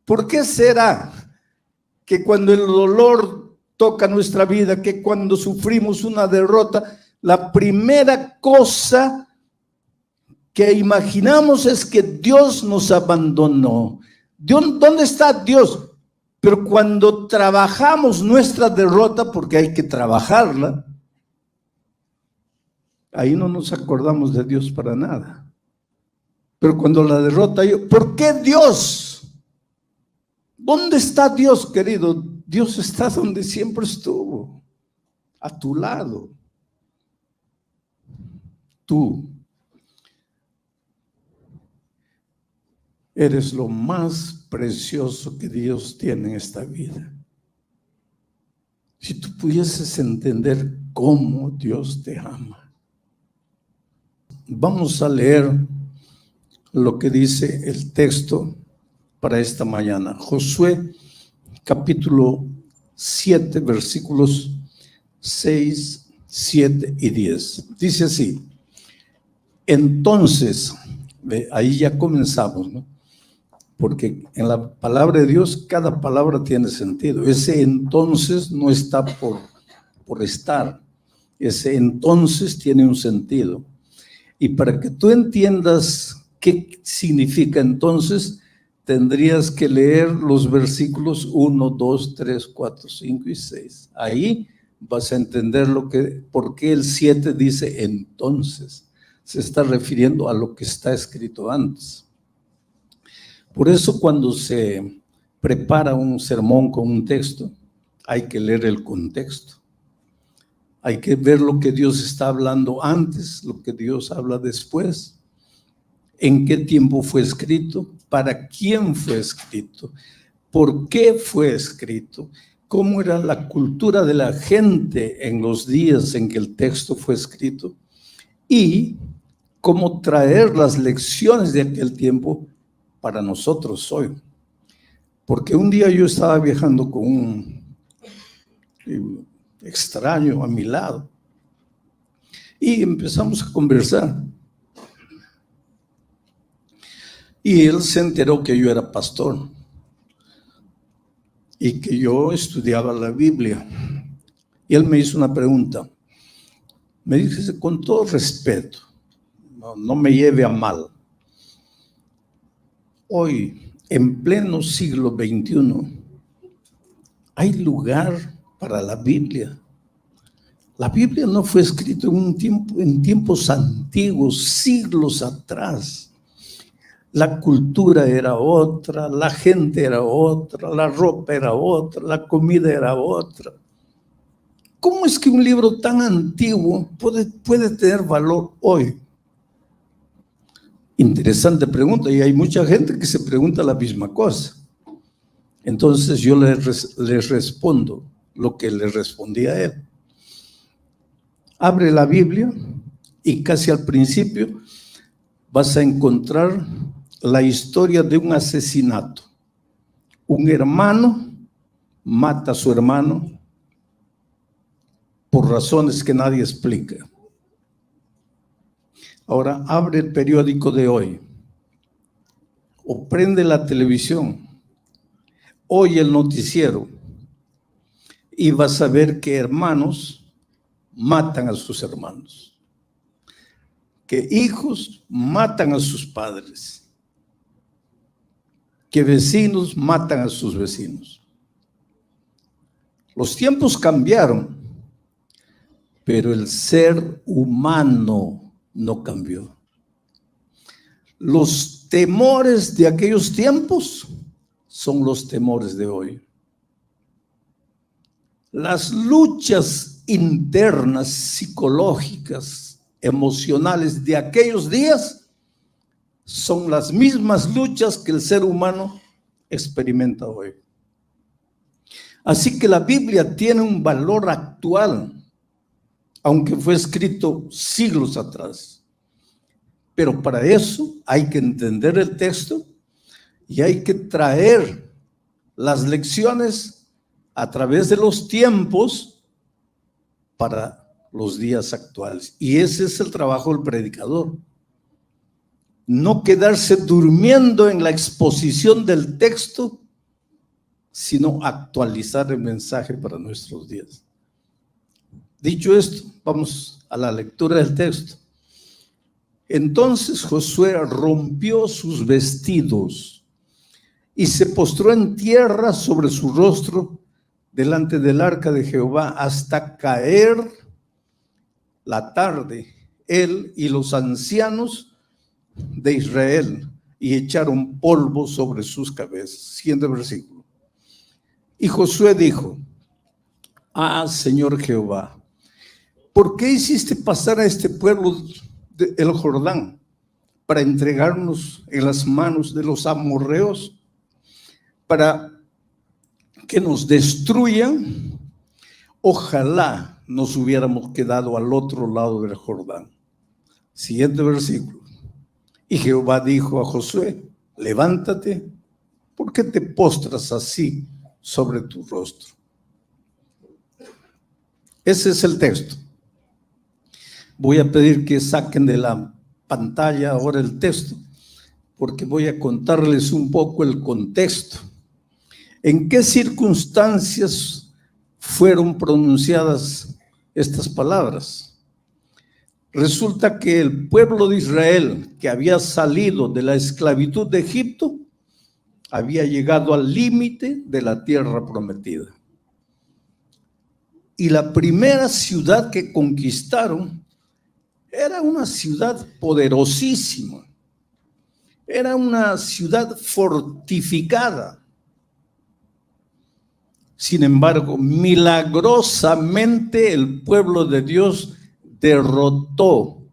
¿Por qué será que cuando el dolor toca nuestra vida, que cuando sufrimos una derrota, la primera cosa que imaginamos es que Dios nos abandonó? ¿Dónde está Dios? Pero cuando trabajamos nuestra derrota, porque hay que trabajarla, ahí no nos acordamos de Dios para nada. Pero cuando la derrota, ¿por qué Dios? ¿Dónde está Dios, querido? Dios está donde siempre estuvo, a tu lado. Tú eres lo más precioso que Dios tiene en esta vida. Si tú pudieses entender cómo Dios te ama. Vamos a leer lo que dice el texto para esta mañana. Josué, capítulo 7, versículos 6, 7 y 10. Dice así: entonces, ahí ya comenzamos, ¿no? Porque en la palabra de Dios cada palabra tiene sentido. Ese entonces no está por estar. Ese entonces tiene un sentido. Y para que tú entiendas qué significa entonces, tendrías que leer los versículos 1, 2, 3, 4, 5 y 6. Ahí vas a entender por qué el 7 dice entonces. Se está refiriendo a lo que está escrito antes. Por eso cuando se prepara un sermón con un texto, hay que leer el contexto. Hay que ver lo que Dios está hablando antes, lo que Dios habla después, en qué tiempo fue escrito, para quién fue escrito, por qué fue escrito, cómo era la cultura de la gente en los días en que el texto fue escrito y cómo traer las lecciones de aquel tiempo para nosotros hoy. Porque un día yo estaba viajando con un extraño a mi lado y empezamos a conversar. Y él se enteró que yo era pastor y que yo estudiaba la Biblia. Y él me hizo una pregunta. Me dice con todo respeto, no me lleve a mal. Hoy, en pleno siglo XXI, hay lugar para la Biblia. La Biblia no fue escrita en tiempos antiguos, siglos atrás. La cultura era otra, la gente era otra, la ropa era otra, la comida era otra. ¿Cómo es que un libro tan antiguo puede tener valor hoy? Interesante pregunta, y hay mucha gente que se pregunta la misma cosa. Entonces yo les respondo lo que le respondí a él. Abre la Biblia y casi al principio vas a encontrar la historia de un asesinato. Un hermano mata a su hermano por razones que nadie explica. Ahora abre el periódico de hoy o prende la televisión, oye el noticiero y vas a ver que hermanos matan a sus hermanos, que hijos matan a sus padres, que vecinos matan a sus vecinos. Los tiempos cambiaron, pero el ser humano no cambió. Los temores de aquellos tiempos son los temores de hoy. Las luchas internas, psicológicas, emocionales de aquellos días son las mismas luchas que el ser humano experimenta hoy. Así que la Biblia tiene un valor actual, aunque fue escrito siglos atrás. Pero para eso hay que entender el texto y hay que traer las lecciones a través de los tiempos para los días actuales. Y ese es el trabajo del predicador. No quedarse durmiendo en la exposición del texto sino actualizar el mensaje para nuestros días. Dicho esto, vamos a la lectura del texto. Entonces Josué rompió sus vestidos y se postró en tierra sobre su rostro delante del arca de Jehová hasta caer la tarde, él y los ancianos de Israel, y echaron polvo sobre sus cabezas. Siguiente versículo. Y Josué dijo: ah, Señor Jehová, ¿por qué hiciste pasar a este pueblo el Jordán para entregarnos en las manos de los amorreos, para que nos destruyan? Ojalá nos hubiéramos quedado al otro lado del Jordán. Siguiente versículo. Y Jehová dijo a Josué: levántate, ¿por qué te postras así sobre tu rostro? Ese es el texto. Voy a pedir que saquen de la pantalla ahora el texto, porque voy a contarles un poco el contexto. ¿En qué circunstancias fueron pronunciadas estas palabras? Resulta que el pueblo de Israel, que había salido de la esclavitud de Egipto, había llegado al límite de la tierra prometida. Y la primera ciudad que conquistaron era una ciudad poderosísima. Era una ciudad fortificada. Sin embargo, milagrosamente el pueblo de Dios derrotó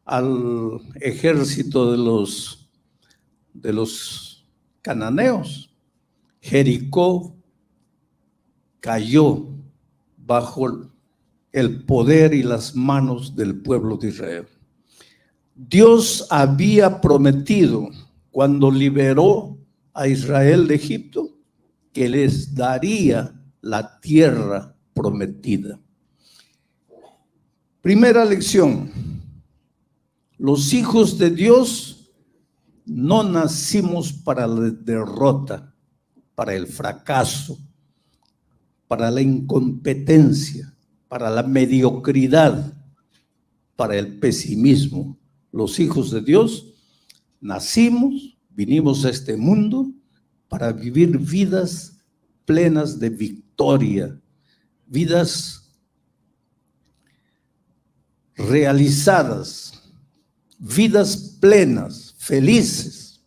al ejército de los cananeos. Jericó cayó bajo el poder y las manos del pueblo de Israel. Dios había prometido, cuando liberó a Israel de Egipto, que les daría la tierra prometida. Primera lección: los hijos de Dios no nacimos para la derrota, para el fracaso, para la incompetencia, para la mediocridad, para el pesimismo. Los hijos de Dios nacimos, vinimos a este mundo para vivir vidas plenas de victoria, vidas realizadas, vidas plenas, felices.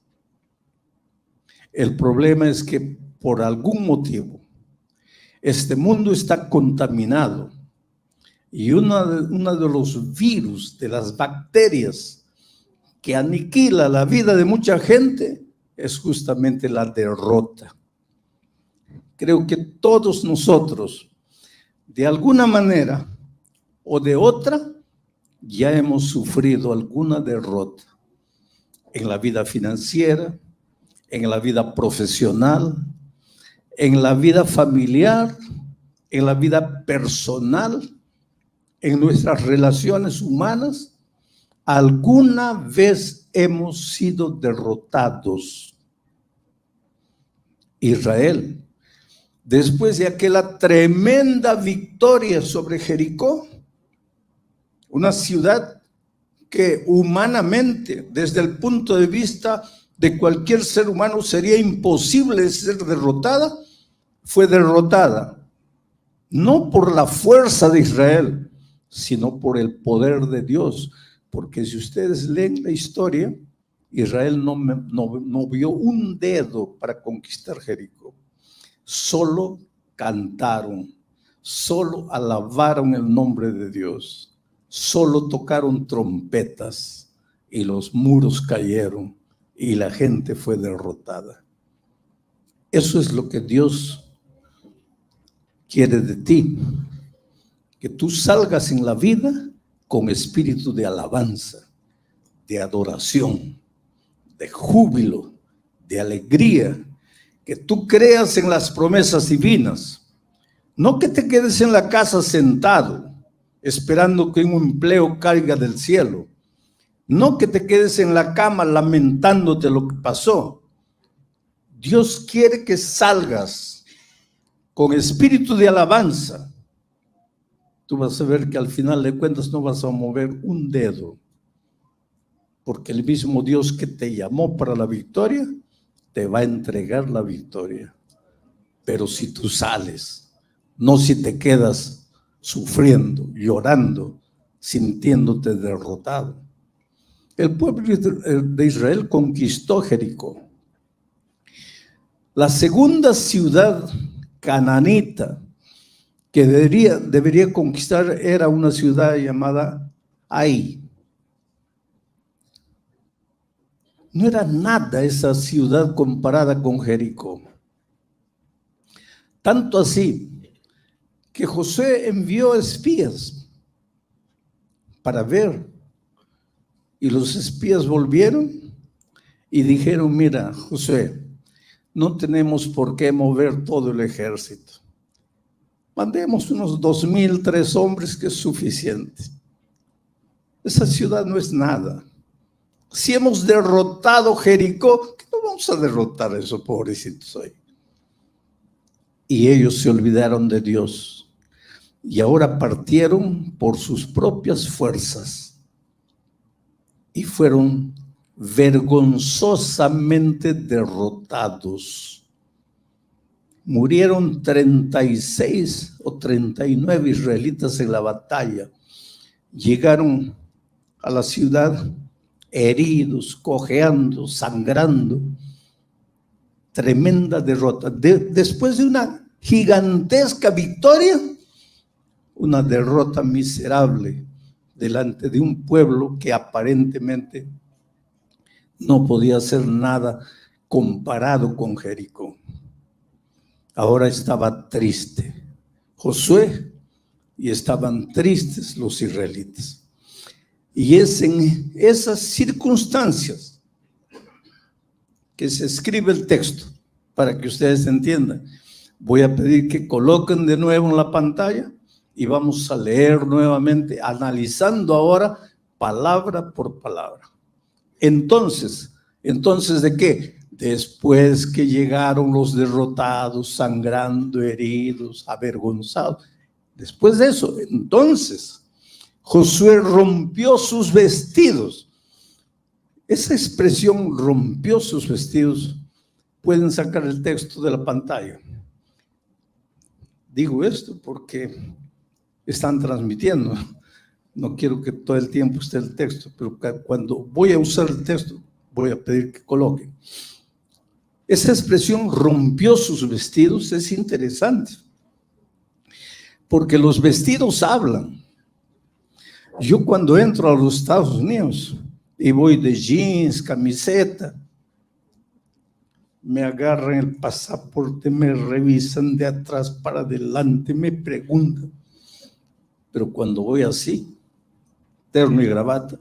El problema es que por algún motivo este mundo está contaminado y uno de los virus, de las bacterias que aniquila la vida de mucha gente es justamente la derrota. Creo que todos nosotros, de alguna manera o de otra, ya hemos sufrido alguna derrota en la vida financiera, en la vida profesional, en la vida familiar, en la vida personal, en nuestras relaciones humanas. Alguna vez hemos sido derrotados. Israel, después de aquella tremenda victoria sobre Jericó, una ciudad que humanamente, desde el punto de vista de cualquier ser humano, sería imposible ser derrotada, fue derrotada, no por la fuerza de Israel, sino por el poder de Dios. Porque si ustedes leen la historia, Israel no movió un dedo para conquistar Jericó. Solo cantaron, solo alabaron el nombre de Dios. Solo tocaron trompetas y los muros cayeron y la gente fue derrotada. Eso es lo que Dios quiere de ti, que tú salgas en la vida con espíritu de alabanza, de adoración, de júbilo, de alegría, que tú creas en las promesas divinas, no que te quedes en la casa sentado esperando que un empleo caiga del cielo. No que te quedes en la cama lamentándote lo que pasó. Dios quiere que salgas con espíritu de alabanza. Tú vas a ver que al final de cuentas no vas a mover un dedo, porque el mismo Dios que te llamó para la victoria, te va a entregar la victoria. Pero si tú sales, no si te quedas sufriendo, llorando, sintiéndote derrotado. El pueblo de Israel conquistó Jericó. La segunda ciudad cananita que debería conquistar era una ciudad llamada Ai. No era nada esa ciudad comparada con Jericó. Tanto así que Josué envió espías para ver, y los espías volvieron y dijeron: mira, Josué, no tenemos por qué mover todo el ejército. Mandemos unos 2,000, 3 hombres, que es suficiente. Esa ciudad no es nada. Si hemos derrotado Jericó, ¿qué no vamos a derrotar a esos pobrecitos hoy? Y ellos se olvidaron de Dios y ahora partieron por sus propias fuerzas y fueron vergonzosamente derrotados. Murieron 36 o 39 israelitas en la batalla. Llegaron a la ciudad heridos, cojeando, sangrando. Tremenda derrota. Después de una gigantesca victoria, una derrota miserable delante de un pueblo que aparentemente no podía hacer nada comparado con Jericó. Ahora estaba triste Josué y estaban tristes los israelitas. Y es en esas circunstancias que se escribe el texto, para que ustedes entiendan. Voy a pedir que coloquen de nuevo en la pantalla y vamos a leer nuevamente, analizando ahora palabra por palabra. Entonces, ¿de qué? Después que llegaron los derrotados, sangrando, heridos, avergonzados. Después de eso, entonces, Josué rompió sus vestidos. Esa expresión, rompió sus vestidos, pueden sacar el texto de la pantalla. Digo esto porque están transmitiendo. No quiero que todo el tiempo esté el texto, pero cuando voy a usar el texto, voy a pedir que coloquen. Esa expresión, rompió sus vestidos, es interesante, porque los vestidos hablan. Yo cuando entro a los Estados Unidos y voy de jeans, camiseta, me agarran el pasaporte, me revisan de atrás para adelante, me preguntan. Pero cuando voy así, terno y gravata,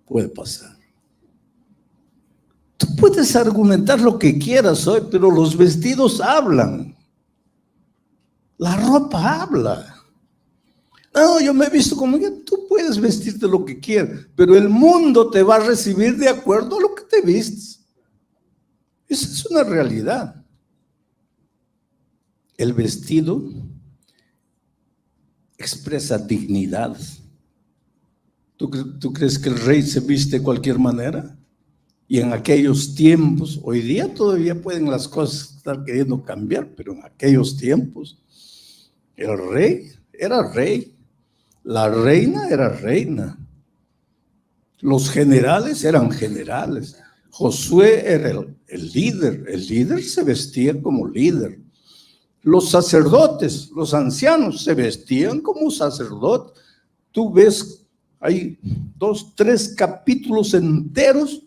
puede pasar. Tú puedes argumentar lo que quieras hoy, pero los vestidos hablan. La ropa habla. No, yo me he visto como que tú puedes vestirte lo que quieras, pero el mundo te va a recibir de acuerdo a lo que te vistes. Esa es una realidad. El vestido expresa dignidad. ¿Tú crees que el rey se viste de cualquier manera? Y en aquellos tiempos, hoy día todavía pueden las cosas estar queriendo cambiar, pero en aquellos tiempos el rey era rey, la reina era reina, los generales eran generales. Josué era el líder se vestía como líder. Los sacerdotes, los ancianos se vestían como sacerdotes. Tú ves, hay 2, 3 capítulos enteros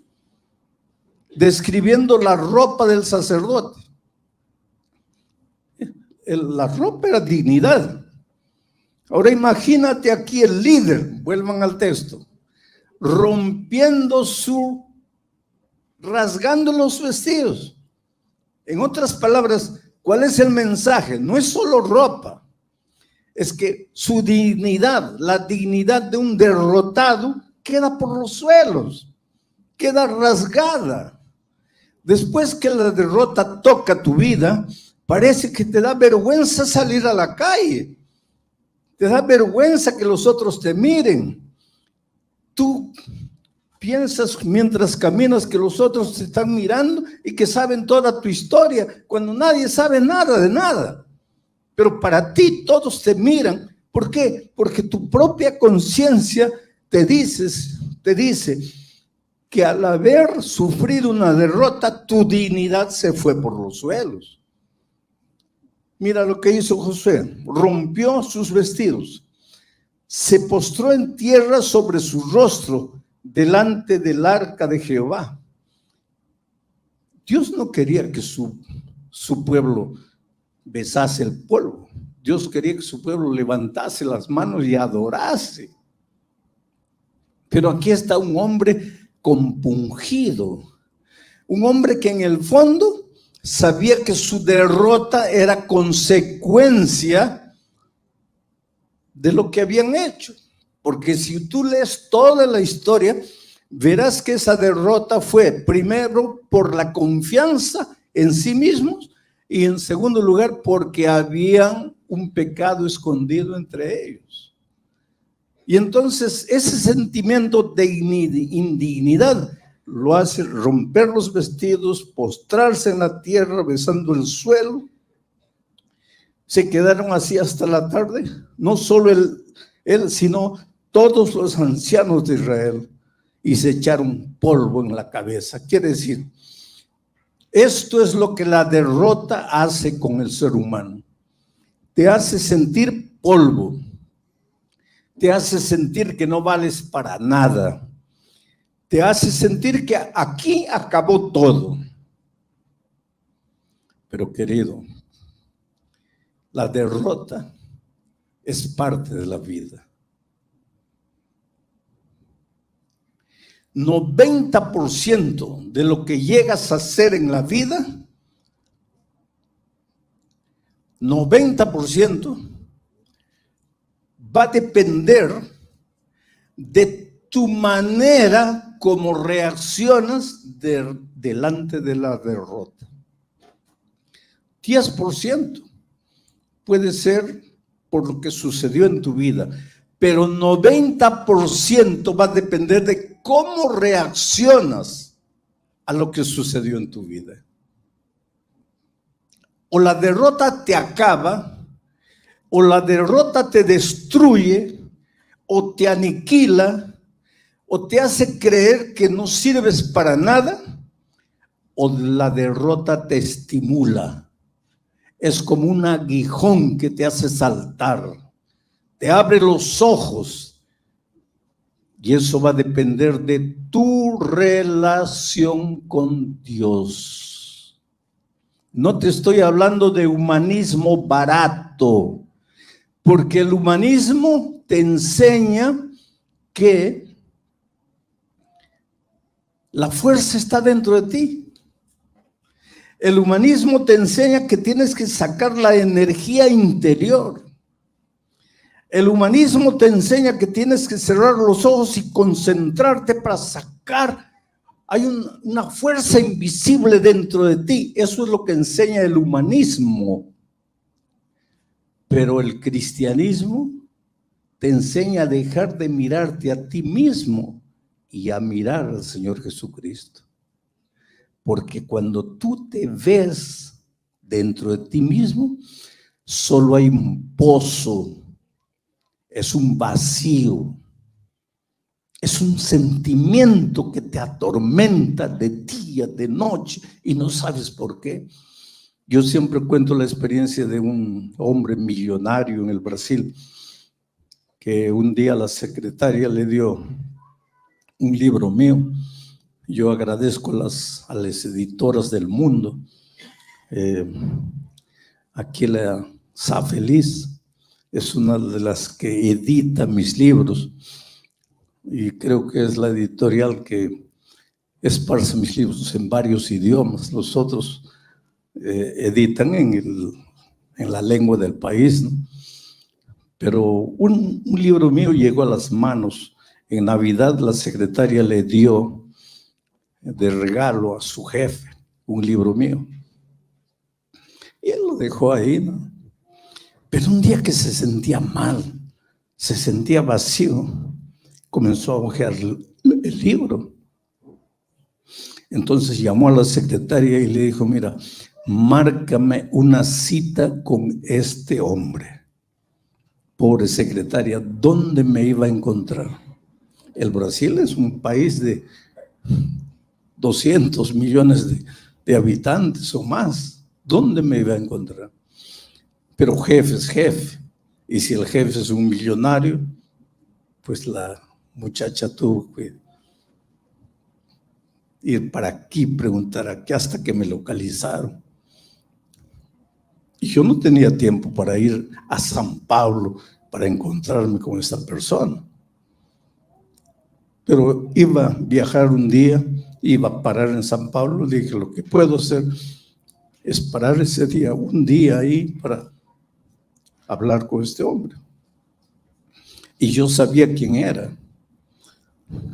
describiendo la ropa del sacerdote. La ropa era dignidad. Ahora imagínate aquí el líder, vuelvan al texto, rasgando los vestidos. En otras palabras, ¿cuál es el mensaje? No es solo ropa, es que su dignidad, la dignidad de un derrotado, queda por los suelos, queda rasgada. Después que la derrota toca tu vida, parece que te da vergüenza salir a la calle. Te da vergüenza que los otros te miren. Tú piensas mientras caminas que los otros te están mirando y que saben toda tu historia, cuando nadie sabe nada de nada. Pero para ti todos te miran. ¿Por qué? Porque tu propia conciencia te dice que al haber sufrido una derrota, tu dignidad se fue por los suelos. Mira lo que hizo Josué. Rompió sus vestidos, se postró en tierra sobre su rostro delante del arca de Jehová. Dios no quería que su pueblo besase el polvo. Dios quería que su pueblo levantase las manos y adorase. Pero aquí está un hombre compungido, un hombre que en el fondo sabía que su derrota era consecuencia de lo que habían hecho. Porque si tú lees toda la historia, verás que esa derrota fue primero por la confianza en sí mismos y en segundo lugar porque había un pecado escondido entre ellos. Y entonces ese sentimiento de indignidad lo hace romper los vestidos, postrarse en la tierra besando el suelo. Se quedaron así hasta la tarde, no solo él, sino todos los ancianos de Israel, y se echaron polvo en la cabeza. Quiere decir, esto es lo que la derrota hace con el ser humano. Te hace sentir polvo, te hace sentir que no vales para nada, te hace sentir que aquí acabó todo. Pero querido, la derrota es parte de la vida. 90% de lo que llegas a hacer en la vida, 90% va a depender de tu manera como reaccionas delante de la derrota. 10% puede ser por lo que sucedió en tu vida, pero 90% va a depender de cómo reaccionas a lo que sucedió en tu vida. O la derrota te acaba, o la derrota te destruye, o te aniquila, o te hace creer que no sirves para nada, o la derrota te estimula. Es como un aguijón que te hace saltar, te abre los ojos, y eso va a depender de tu relación con Dios. No te estoy hablando de humanismo barato, porque el humanismo te enseña que la fuerza está dentro de ti. El humanismo te enseña que tienes que sacar la energía interior. El humanismo te enseña que tienes que cerrar los ojos y concentrarte para sacar. Hay una fuerza invisible dentro de ti. Eso es lo que enseña el humanismo. Pero el cristianismo te enseña a dejar de mirarte a ti mismo y a mirar al Señor Jesucristo. Porque cuando tú te ves dentro de ti mismo, solo hay un pozo, es un vacío, es un sentimiento que te atormenta de día, de noche, y no sabes por qué. Yo siempre cuento la experiencia de un hombre millonario en el Brasil, que un día la secretaria le dio un libro mío. Yo agradezco a las editoras del mundo. Aquí la Sa Feliz es una de las que edita mis libros y creo que es la editorial que esparce mis libros en varios idiomas. Los otros editan en la lengua del país, ¿no? Pero un libro mío llegó a las manos. En Navidad la secretaria le dio de regalo a su jefe un libro mío. Y él lo dejó ahí, ¿no? Pero un día que se sentía mal, se sentía vacío, comenzó a hojear el libro. Entonces llamó a la secretaria y le dijo, mira, márcame una cita con este hombre. Pobre secretaria, ¿dónde me iba a encontrar? El Brasil es un país de 200 millones de habitantes o más. ¿Dónde me iba a encontrar? Pero jefe es jefe. Y si el jefe es un millonario, pues la muchacha tuvo que ir para aquí, preguntar aquí, hasta que me localizaron. Y yo no tenía tiempo para ir a San Pablo para encontrarme con esta persona. Pero iba a viajar un día, iba a parar en San Pablo. Le dije, lo que puedo hacer es parar ese día, un día ahí, para hablar con este hombre. Y yo sabía quién era.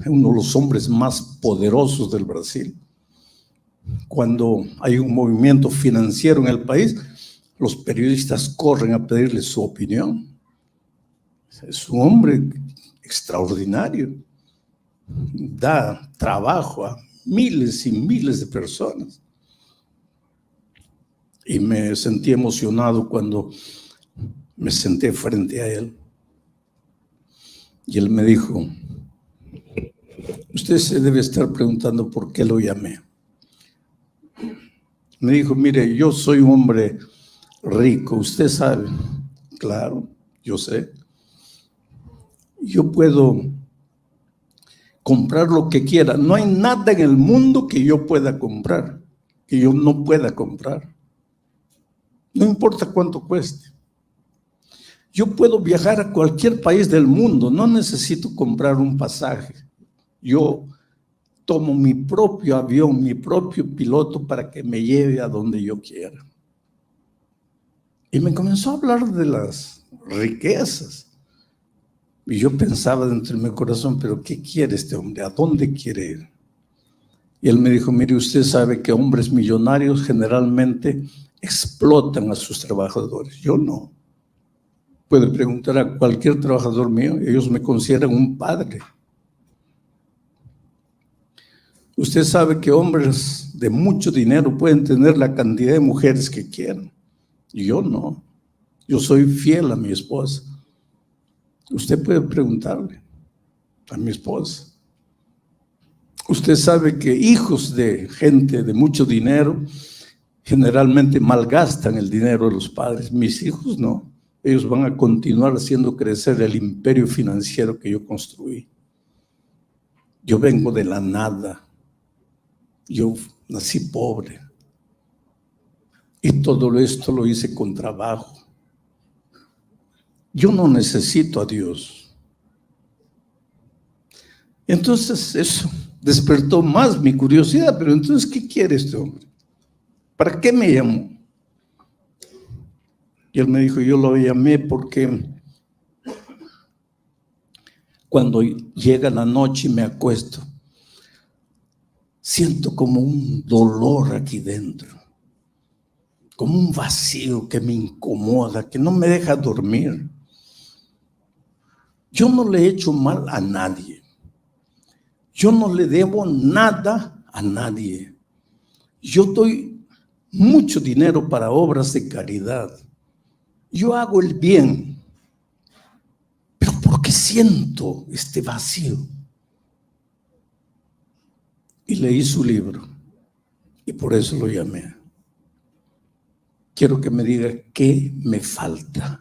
Uno de los hombres más poderosos del Brasil. Cuando hay un movimiento financiero en el país, los periodistas corren a pedirle su opinión. Es un hombre extraordinario. Da trabajo a miles y miles de personas. Y me sentí emocionado cuando me senté frente a él. Y él me dijo, usted se debe estar preguntando por qué lo llamé. Me dijo, mire, yo soy un hombre rico, usted sabe. Claro, yo sé. Yo puedo comprar lo que quiera. No hay nada en el mundo que yo pueda comprar, que yo no pueda comprar. No importa cuánto cueste. Yo puedo viajar a cualquier país del mundo, no necesito comprar un pasaje. Yo tomo mi propio avión, mi propio piloto para que me lleve a donde yo quiera. Y me comenzó a hablar de las riquezas. Y yo pensaba dentro de mi corazón, pero ¿qué quiere este hombre? ¿A dónde quiere ir? Y él me dijo, mire, usted sabe que hombres millonarios generalmente explotan a sus trabajadores. Yo no. Puede preguntar a cualquier trabajador mío, ellos me consideran un padre. Usted sabe que hombres de mucho dinero pueden tener la cantidad de mujeres que quieran. Yo no. Yo soy fiel a mi esposa. Usted puede preguntarle a mi esposa. Usted sabe que hijos de gente de mucho dinero generalmente malgastan el dinero de los padres. Mis hijos no. Ellos van a continuar haciendo crecer el imperio financiero que yo construí. Yo vengo de la nada. Yo nací pobre. Y todo esto lo hice con trabajo. Yo no necesito a Dios. Entonces eso despertó más mi curiosidad. Pero entonces, ¿qué quiere este hombre? ¿Para qué me llamó? Y él me dijo, yo lo llamé porque cuando llega la noche y me acuesto, siento como un dolor aquí dentro, como un vacío que me incomoda, que no me deja dormir. Yo no le he hecho mal a nadie. Yo no le debo nada a nadie. Yo doy mucho dinero para obras de caridad. Yo hago el bien. Pero ¿por qué siento este vacío? Y leí su libro. Y por eso lo llamé. Quiero que me diga qué me falta.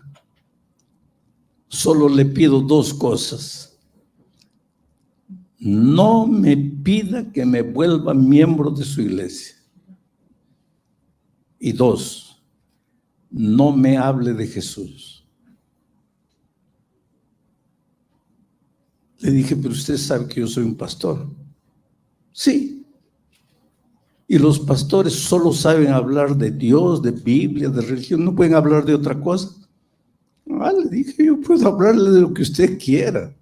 Solo le pido dos cosas. No me pida que me vuelva miembro de su iglesia. Y dos, no me hable de Jesús. Le dije, pero usted sabe que yo soy un pastor. Sí. Y los pastores solo saben hablar de Dios, de Biblia, de religión. No pueden hablar de otra cosa. Le dije, yo puedo hablarle de lo que usted quiera.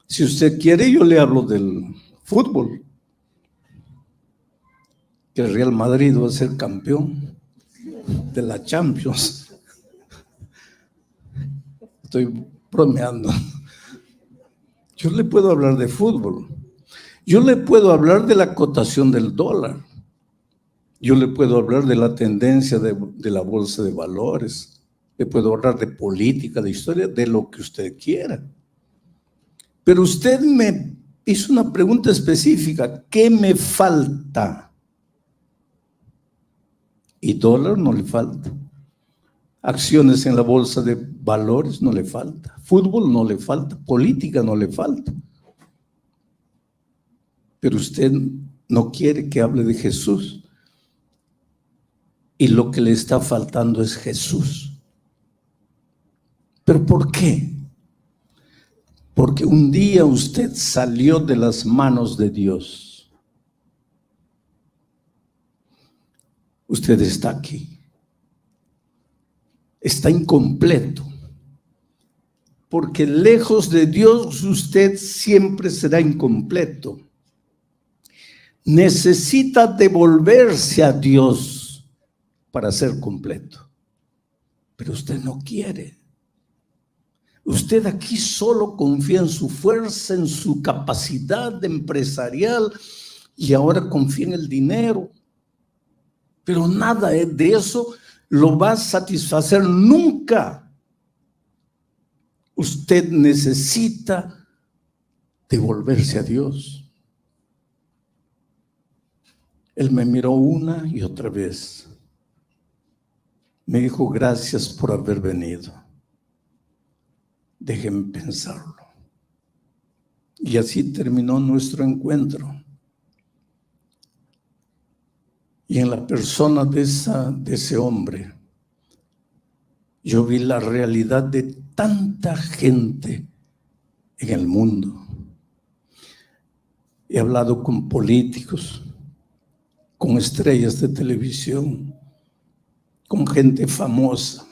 Si usted quiere, yo le hablo del fútbol. que el Real Madrid va a ser campeón de la Champions. Estoy bromeando. Yo le puedo hablar de fútbol. Yo le puedo hablar de la cotación del dólar. Yo le puedo hablar de la tendencia de la bolsa de valores. Le puedo hablar de política, de historia, de lo que usted quiera. Pero usted me hizo una pregunta específica. ¿Qué me falta? Y dólar no le falta. Acciones en la bolsa de valores no le falta. Fútbol no le falta. Política no le falta. Pero usted no quiere que hable de Jesús. Y lo que le está faltando es Jesús. ¿Pero por qué? Porque un día usted salió de las manos de Dios. Usted está aquí. Está incompleto. Porque lejos de Dios usted siempre será incompleto. Necesita devolverse a Dios para ser completo. Pero usted no quiere. Usted aquí solo confía en su fuerza, en su capacidad empresarial y ahora confía en el dinero. Pero nada de eso lo va a satisfacer nunca. Usted necesita devolverse a Dios. Él me miró una y otra vez. Me dijo, gracias por haber venido. Déjenme pensarlo. Y así terminó nuestro encuentro. Y en la persona de ese hombre, yo vi la realidad de tanta gente en el mundo. He hablado con políticos, con estrellas de televisión, con gente famosa,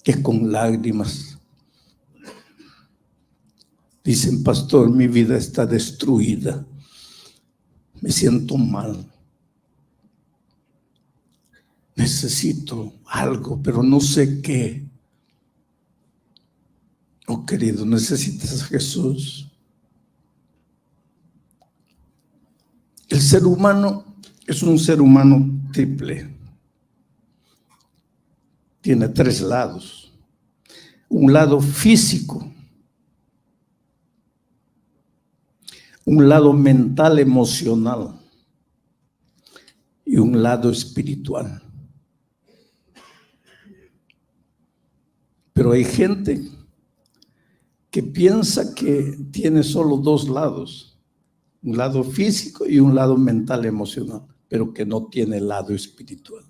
que con lágrimas dicen, pastor, mi vida está destruida. Me siento mal. Necesito algo, pero no sé qué. Oh, querido, necesitas a Jesús. El ser humano es un ser humano triple. Tiene tres lados. Un lado físico, un lado mental, emocional y un lado espiritual. Pero hay gente que piensa que tiene solo dos lados, un lado físico y un lado mental, emocional, pero que no tiene el lado espiritual.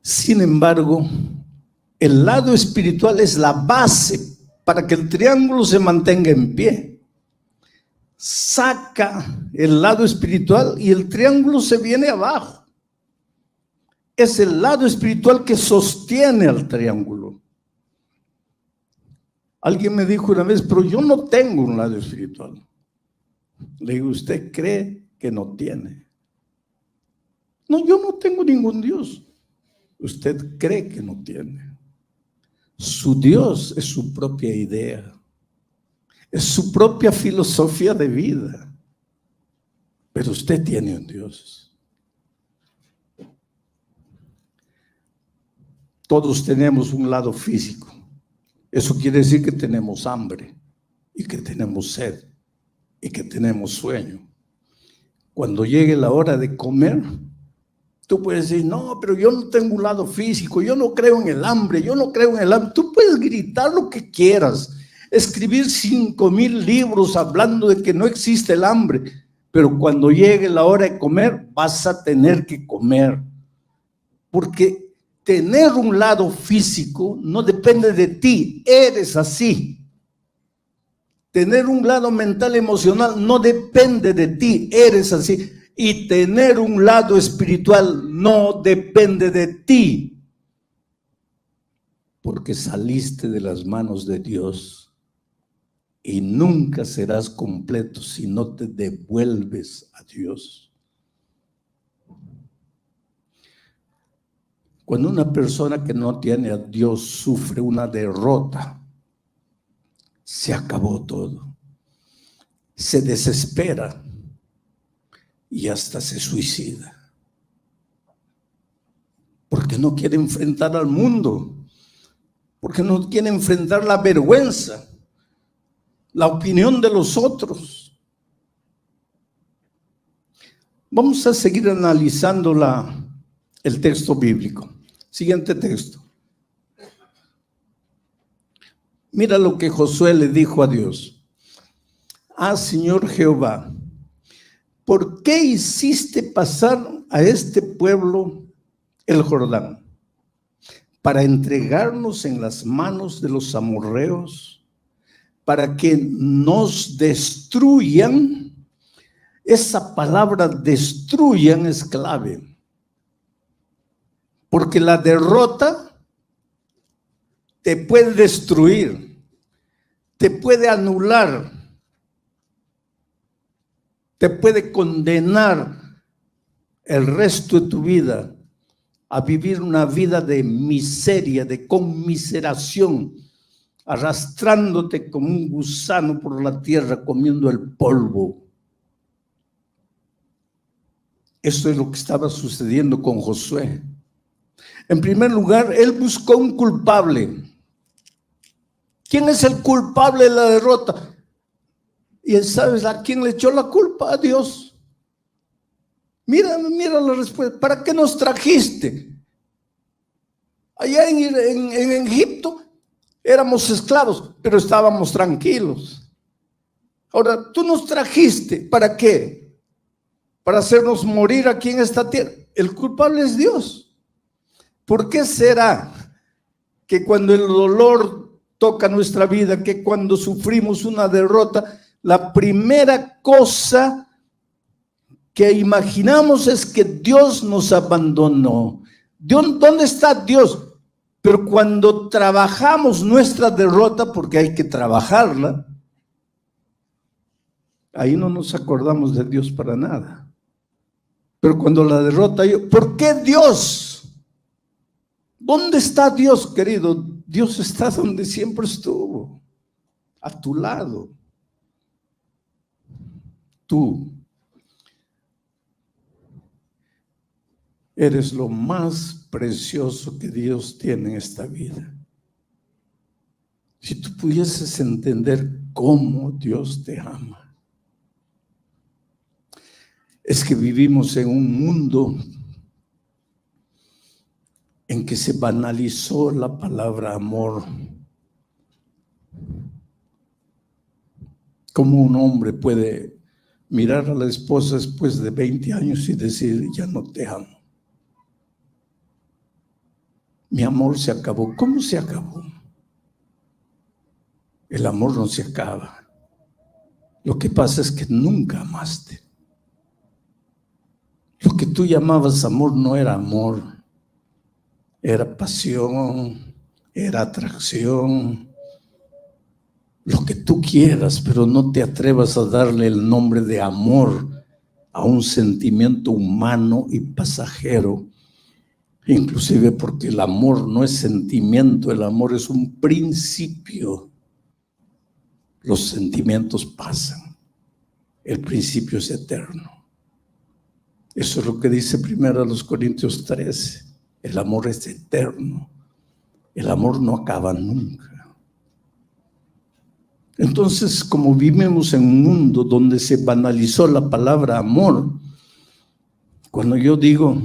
Sin embargo, el lado espiritual es la base para que el triángulo se mantenga en pie. Saca el lado espiritual y el triángulo se viene abajo. Es el lado espiritual que sostiene al triángulo. Alguien me dijo una vez, pero yo no tengo un lado espiritual. Le digo, ¿usted cree que no tiene? No, yo no tengo ningún Dios. Usted cree que no tiene. Su Dios es su propia idea. Es su propia filosofía de vida. Pero usted tiene un Dios. Todos tenemos un lado físico. Eso quiere decir que tenemos hambre y que tenemos sed y que tenemos sueño. Cuando llegue la hora de comer, tú puedes decir, no, pero yo no tengo un lado físico, yo no creo en el hambre, yo no creo en el hambre. Tú puedes gritar lo que quieras, escribir 5,000 libros hablando de que no existe el hambre, pero cuando llegue la hora de comer, vas a tener que comer. Porque tener un lado físico no depende de ti, eres así. Tener un lado mental, emocional no depende de ti, eres así. Y tener un lado espiritual no depende de ti. Porque saliste de las manos de Dios. y nunca serás completo si no te devuelves a Dios. Cuando una persona que no tiene a Dios sufre una derrota, se acabó todo. Se desespera y hasta se suicida. Porque no quiere enfrentar al mundo, porque no quiere enfrentar la vergüenza, la opinión de los otros. Vamos a seguir analizando el texto bíblico. Siguiente texto. Mira lo que Josué le dijo a Dios. Ah, Señor Jehová, ¿por qué hiciste pasar a este pueblo el Jordán para entregarnos en las manos de los amorreos, para que nos destruyan? Esa palabra destruyan es clave, porque la derrota te puede destruir, te puede anular, te puede condenar el resto de tu vida a vivir una vida de miseria, de conmiseración, arrastrándote como un gusano por la tierra, comiendo el polvo. Eso es lo que estaba sucediendo con Josué. En primer lugar, él buscó un culpable. ¿Quién es el culpable de la derrota? ¿Y sabes a quién le echó la culpa? A Dios. Mira la respuesta. ¿Para qué nos trajiste? Allá en Egipto éramos esclavos, pero estábamos tranquilos. Ahora, tú nos trajiste, ¿para qué? Para hacernos morir aquí en esta tierra. El culpable es Dios. ¿Por qué será que cuando el dolor toca nuestra vida, que cuando sufrimos una derrota, la primera cosa que imaginamos es que Dios nos abandonó? ¿Dónde está Dios? Pero cuando trabajamos nuestra derrota, porque hay que trabajarla, ahí no nos acordamos de Dios para nada. Pero cuando la derrota, ¿por qué Dios? ¿Dónde está Dios, querido? Dios está donde siempre estuvo, a tu lado. Tú eres lo más precioso que Dios tiene en esta vida. Si tú pudieses entender cómo Dios te ama. Es que vivimos en un mundo en que se banalizó la palabra amor. ¿Cómo un hombre puede mirar a la esposa después de 20 años y decir, ya no te amo? Mi amor se acabó. ¿Cómo se acabó? El amor no se acaba. Lo que pasa es que nunca amaste. Lo que tú llamabas amor no era amor. Era pasión, era atracción, lo que tú quieras, pero no te atrevas a darle el nombre de amor a un sentimiento humano y pasajero, inclusive porque el amor no es sentimiento, el amor es un principio. Los sentimientos pasan, el principio es eterno. Eso es lo que dice 1 Corintios 13. El amor es eterno. El amor no acaba nunca. Entonces, como vivimos en un mundo donde se banalizó la palabra amor, cuando yo digo,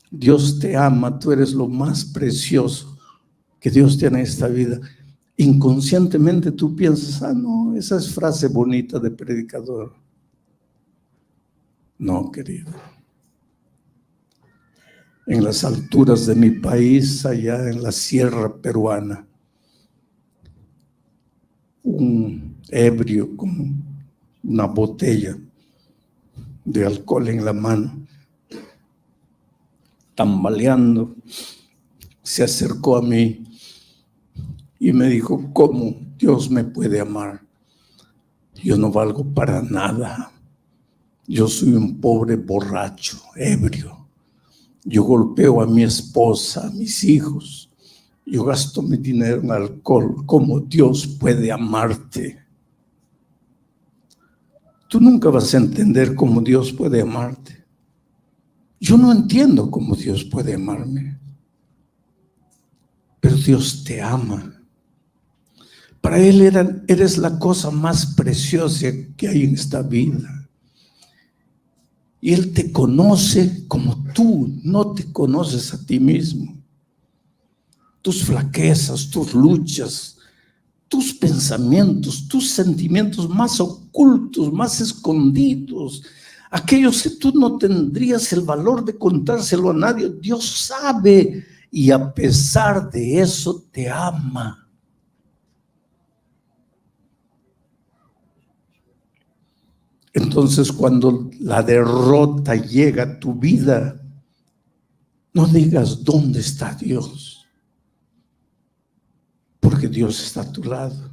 Dios te ama, tú eres lo más precioso que Dios tiene en esta vida, inconscientemente tú piensas, no, esa es frase bonita de predicador. No, querido. En las alturas de mi país, allá en la sierra peruana, un ebrio con una botella de alcohol en la mano, tambaleando, se acercó a mí y me dijo, ¿cómo Dios me puede amar yo no valgo para nada. Yo soy un pobre borracho, ebrio. Yo golpeo a mi esposa, a mis hijos. Yo gasto mi dinero en alcohol. ¿Cómo Dios puede amarte? Tú nunca vas a entender cómo Dios puede amarte. Yo no entiendo cómo Dios puede amarme. Pero Dios te ama. Para Él eres la cosa más preciosa que hay en esta vida. Y Él te conoce como tú no te conoces a ti mismo. Tus flaquezas, tus luchas, tus pensamientos, tus sentimientos más ocultos, más escondidos, aquellos que tú no tendrías el valor de contárselo a nadie, Dios sabe, y a pesar de eso te ama. Entonces, cuando la derrota llega a tu vida, no digas ¿dónde está Dios? Porque Dios está a tu lado,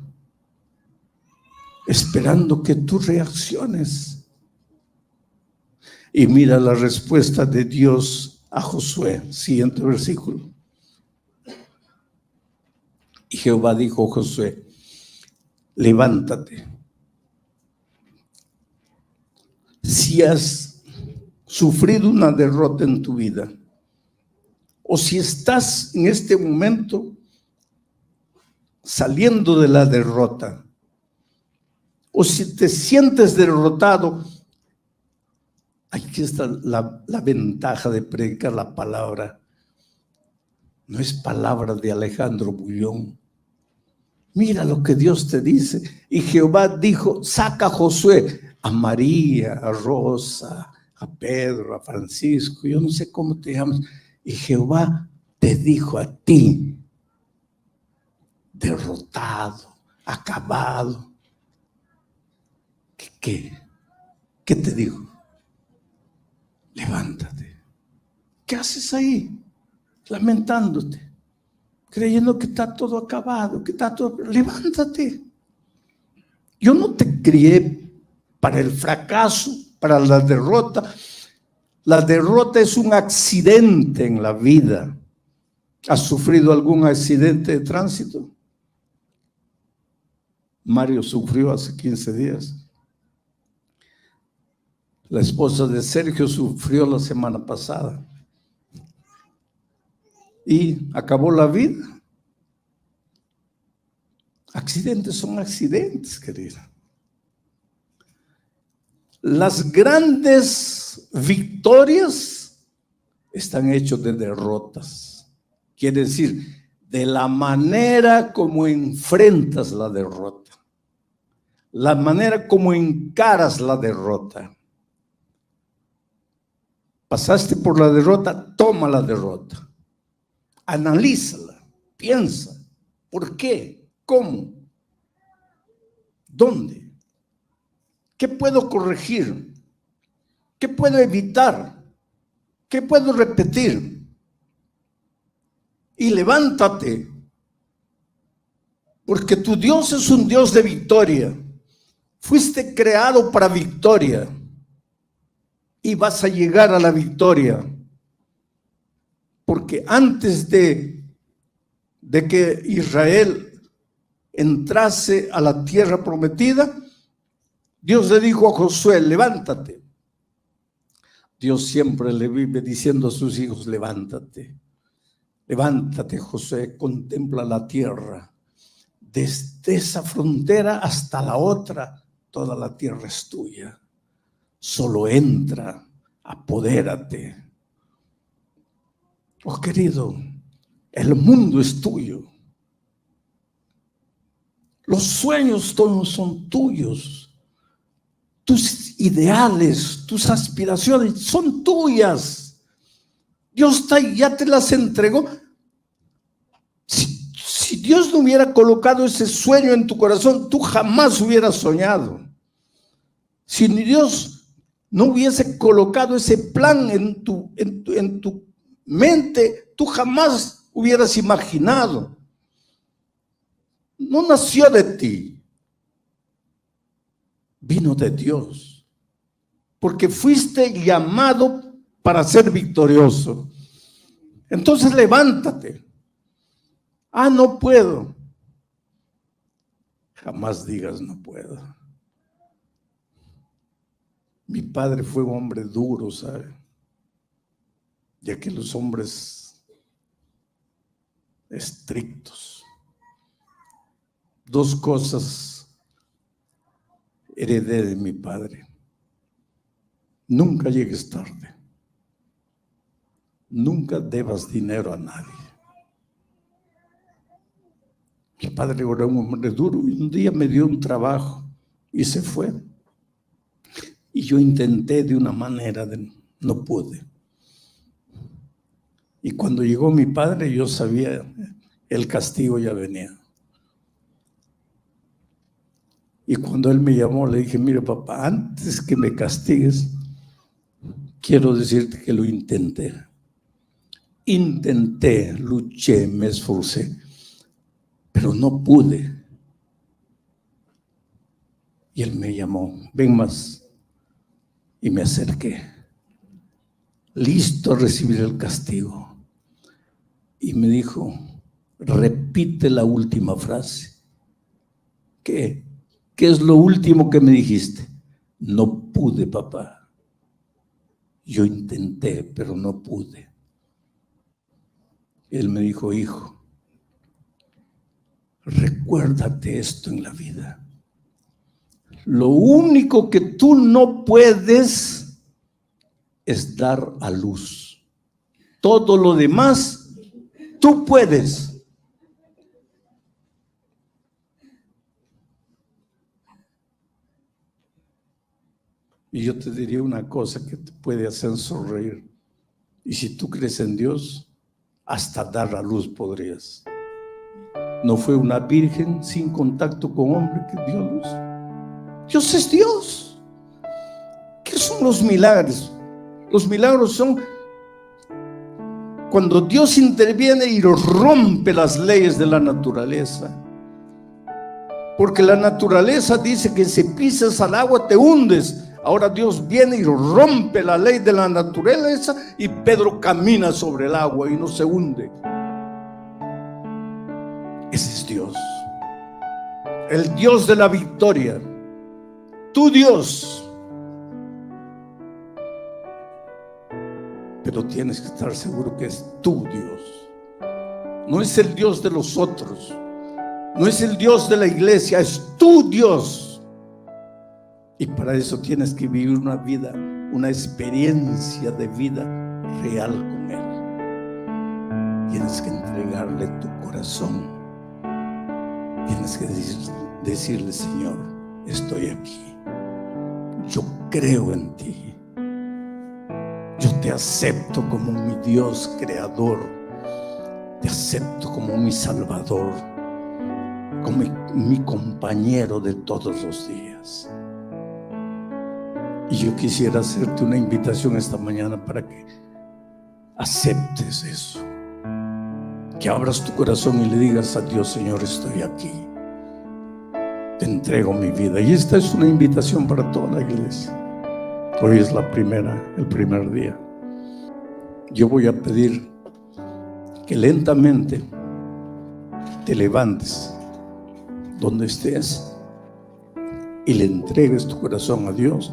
esperando que tú reacciones. Y mira la respuesta de Dios a Josué, siguiente versículo. Y Jehová dijo a Josué: levántate. Si has sufrido una derrota en tu vida, o si estás en este momento saliendo de la derrota, o si te sientes derrotado, aquí está la ventaja de predicar la palabra. No es palabra de Alejandro Bullón. Mira lo que Dios te dice. Y Jehová dijo: saca a Josué, a María, a Rosa, a Pedro, a Francisco, yo no sé cómo te llamas. Y Jehová te dijo a ti, derrotado, acabado. ¿Qué te dijo? Levántate. ¿Qué haces ahí? Lamentándote, creyendo que está todo acabado, que está todo... Levántate. Yo no te crié para el fracaso, para la derrota. La derrota es un accidente en la vida. ¿Has sufrido algún accidente de tránsito? Mario sufrió hace 15 días. La esposa de Sergio sufrió la semana pasada. Y acabó la vida. Accidentes son accidentes, querida. Las grandes victorias están hechas de derrotas. Quiere decir, de la manera como enfrentas la derrota, la manera como encaras la derrota. Pasaste por la derrota, toma la derrota. Analízala, piensa. ¿Por qué? ¿Cómo? ¿Dónde? ¿Qué puedo corregir? ¿Qué puedo evitar? ¿Qué puedo repetir? Y levántate, porque tu Dios es un Dios de victoria. Fuiste creado para victoria y vas a llegar a la victoria. Porque antes de que Israel entrase a la tierra prometida, Dios le dijo a Josué: levántate. Dios siempre le vive diciendo a sus hijos: levántate. Levántate, Josué, contempla la tierra. Desde esa frontera hasta la otra, toda la tierra es tuya. Solo entra, apodérate. Oh, querido, el mundo es tuyo. Los sueños todos son tuyos. Tus ideales, tus aspiraciones son tuyas. Dios ya te las entregó. Si Dios no hubiera colocado ese sueño en tu corazón, tú jamás hubieras soñado. Si Dios no hubiese colocado ese plan en tu mente, tú jamás hubieras imaginado. No nació de ti. vino de Dios, porque fuiste llamado para ser victorioso. Entonces levántate. No puedo. Jamás digas no puedo. Mi padre fue un hombre duro, ¿sabe? Ya que los hombres estrictos. Dos cosas heredé de mi padre. Nunca llegues tarde. Nunca debas dinero a nadie. Mi padre era un hombre duro y un día me dio un trabajo y se fue. Y yo intenté de una manera, no pude. Y cuando llegó mi padre, yo sabía, el castigo ya venía. Y cuando él me llamó, le dije, mire papá, antes que me castigues, quiero decirte que lo intenté. Intenté, luché, me esforcé, pero no pude. Y él me llamó, ven más. Y me acerqué, listo a recibir el castigo. Y me dijo, repite la última frase. ¿Qué? ¿Qué es lo último que me dijiste? No pude, papá. Yo intenté, pero no pude. Él me dijo, hijo, recuérdate esto en la vida. Lo único que tú no puedes es dar a luz. Todo lo demás, tú puedes. Y yo te diría una cosa que te puede hacer sonreír. Y si tú crees en Dios, hasta dar a luz podrías. No fue una virgen sin contacto con hombre que dio luz. Dios es Dios. ¿Qué son los milagros? Los milagros son cuando Dios interviene y rompe las leyes de la naturaleza. Porque la naturaleza dice que si pisas al agua te hundes. Ahora Dios viene y rompe la ley de la naturaleza y Pedro camina sobre el agua y no se hunde. Ese es Dios. El Dios de la victoria. Tu Dios. Pero tienes que estar seguro que es tu Dios. No es el Dios de los otros. No es el Dios de la iglesia, es tu Dios. Y para eso tienes que vivir una vida, una experiencia de vida real con Él. Tienes que entregarle tu corazón. Tienes que decirle, Señor, estoy aquí. Yo creo en ti. Yo te acepto como mi Dios creador. Te acepto como mi Salvador, como mi compañero de todos los días. Y yo quisiera hacerte una invitación esta mañana para que aceptes eso. Que abras tu corazón y le digas a Dios, Señor, estoy aquí. Te entrego mi vida. Y esta es una invitación para toda la iglesia. Hoy es el primer día. Yo voy a pedir que lentamente te levantes donde estés y le entregues tu corazón a Dios,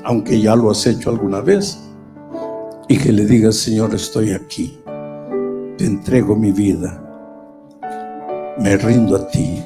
aunque ya lo has hecho alguna vez, y que le digas, Señor, estoy aquí, te entrego mi vida, me rindo a ti.